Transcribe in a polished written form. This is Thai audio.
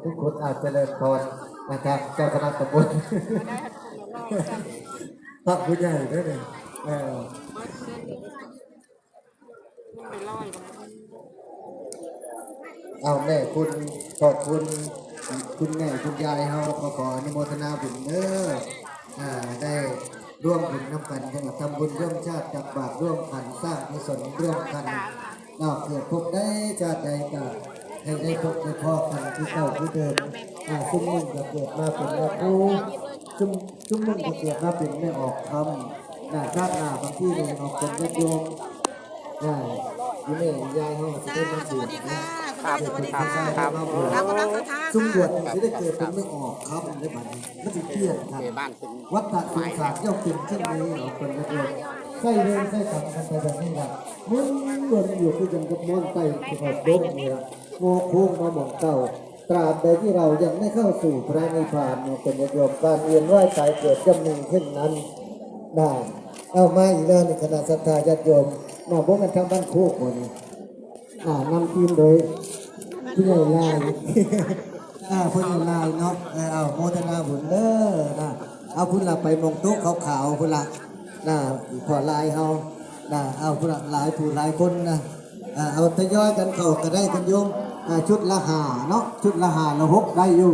ทุกคนอาจจะเจริญพรนะครับเจ้าคณะตำบลพระผู้ใหญ่ด้วยเนี่ยเอาแม่คุณขอบคุณคุณแม่คุณยายเฮาขออนุโมทนาบุญเด้อได้ร่วมบุญน้ำกันจังหวัดทำบุญร่วมชาติจับบาตรร่วมกันสร้างกุศลร่วมกันเกิดพบได้ชาติใดก็ให้ได้พบได้พอกันที่เก่าที่เดิมซึ่งมึงจะเกิดมาเป็นแม่ครูซึ่งมึงจะเกิดมาเป็นแม่ออกคำชาติหน้าบางที่เลยออกเป็นญาติโยมอยู่ในยายห้องจะเป็นมาสวัสดีค่ะสวัสดีค่ะครับซุ้มบวชจะได้เกิดเป็นไม่ออกครับในบ้านมันจะเที่ยงครับวัดตะสุสานเจ้าเป็นเช่นนี้ออกเป็นญาติโยมใส่เรื่องใส่คำกันไปแบบนี้ละมึงวนอยู่คือจังกับม้อนไตที่เขาดมนี่ละงอโค้งมาหมองเก่าตราบใดที่เรายังไม่เข้าสู่พระนิพพานเป็นญาติโยมการเวียนว่ายตายเกิดจำหนึ่งเช่นนั้นได้เอามาอีกแล้วในคณะศรัทธาญาติโยมมาพบกันทางบ้านโคกคนนำทีมโดยผู้ใหญ่ลายผู้ใหญ่ลายเนาะเอาโมทนาบุญเด้อเอาพุ่นละไปมองโต๊ะขาวๆพุ่นละพอลายเฮาเอาพุ่นละหลายผู้หลายคนเอาทยอยกันเข้าก็ได้กันโยมชุดละหาเนาะชุดละหาละหกได้อยู่